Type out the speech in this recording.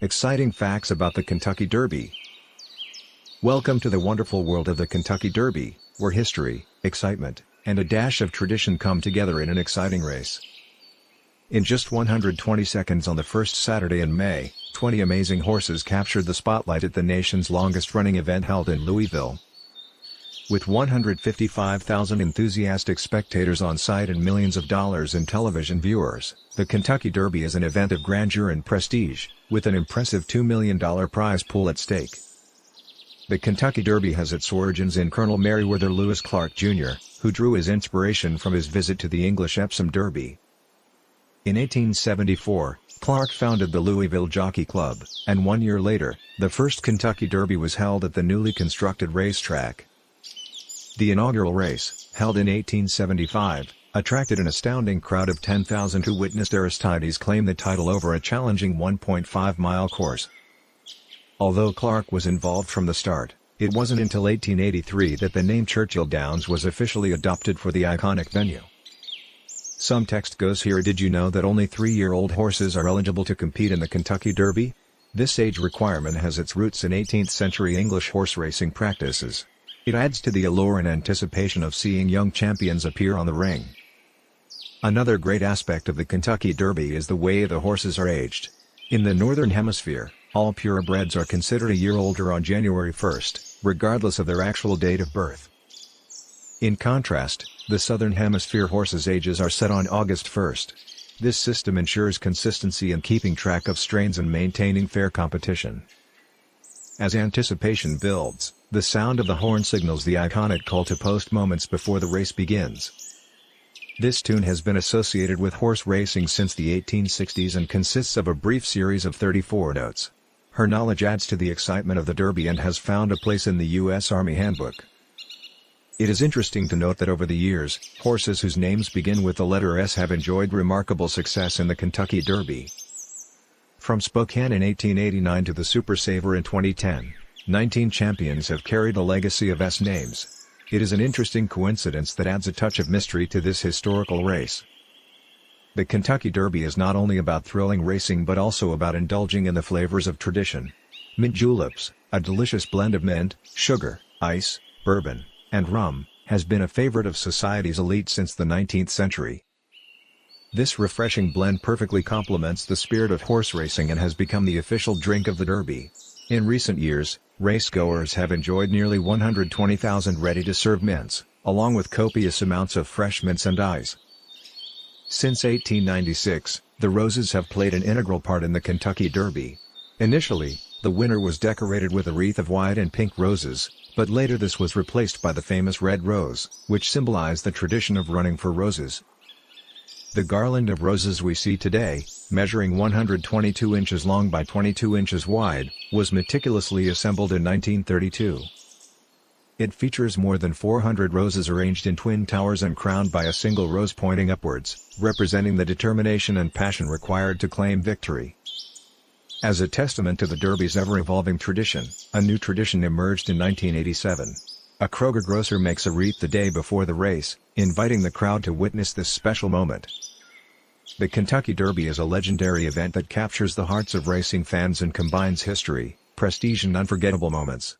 Exciting facts about the Kentucky Derby. Welcome to the wonderful world of the Kentucky Derby, where history, excitement, and a dash of tradition come together in an exciting race. In just 120 seconds on the first Saturday in May, 20 amazing horses captured the spotlight at the nation's longest-running event held in Louisville. With 155,000 enthusiastic spectators on site and millions of dollars in television viewers, the Kentucky Derby is an event of grandeur and prestige, with an impressive $2 million prize pool at stake. The Kentucky Derby has its origins in Colonel Meriwether Lewis Clark Jr., who drew his inspiration from his visit to the English Epsom Derby. In 1874, Clark founded the Louisville Jockey Club, and 1 year later, the first Kentucky Derby was held at the newly constructed racetrack. The inaugural race, held in 1875, attracted an astounding crowd of 10,000 who witnessed Aristides claim the title over a challenging 1.5-mile course. Although Clark was involved from the start, it wasn't until 1883 that the name Churchill Downs was officially adopted for the iconic venue. Some text goes here: did you know that only 3-year-old horses are eligible to compete in the Kentucky Derby? This age requirement has its roots in 18th century English horse racing practices. It adds to the allure and anticipation of seeing young champions appear on the ring. Another great aspect of the Kentucky Derby is the way the horses are aged. In the Northern Hemisphere, all purebreds are considered a year older on January 1st, regardless of their actual date of birth. In contrast, the Southern Hemisphere horses' ages are set on August 1st. This system ensures consistency in keeping track of strains and maintaining fair competition. As anticipation builds, the sound of the horn signals the iconic call to post moments before the race begins. This tune has been associated with horse racing since the 1860s and consists of a brief series of 34 notes. Her knowledge adds to the excitement of the Derby and has found a place in the U.S. Army Handbook. It is interesting to note that over the years, horses whose names begin with the letter S have enjoyed remarkable success in the Kentucky Derby. From Spokane in 1889 to the Super Saver in 2010, 19 champions have carried the legacy of S names. It is an interesting coincidence that adds a touch of mystery to this historical race. The Kentucky Derby is not only about thrilling racing but also about indulging in the flavors of tradition. Mint juleps, a delicious blend of mint, sugar, ice, bourbon, and rum, has been a favorite of society's elite since the 19th century. This refreshing blend perfectly complements the spirit of horse racing and has become the official drink of the Derby. In recent years, racegoers have enjoyed nearly 120,000 ready-to-serve mints, along with copious amounts of fresh mints and ice. Since 1896, the roses have played an integral part in the Kentucky Derby. Initially, the winner was decorated with a wreath of white and pink roses, but later this was replaced by the famous red rose, which symbolized the tradition of running for roses. The garland of roses we see today, measuring 122 inches long by 22 inches wide, was meticulously assembled in 1932. It features more than 400 roses arranged in twin towers and crowned by a single rose pointing upwards, representing the determination and passion required to claim victory. As a testament to the Derby's ever-evolving tradition, a new tradition emerged in 1987. A Kroger grocer makes a wreath the day before the race, inviting the crowd to witness this special moment. The Kentucky Derby is a legendary event that captures the hearts of racing fans and combines history, prestige and unforgettable moments.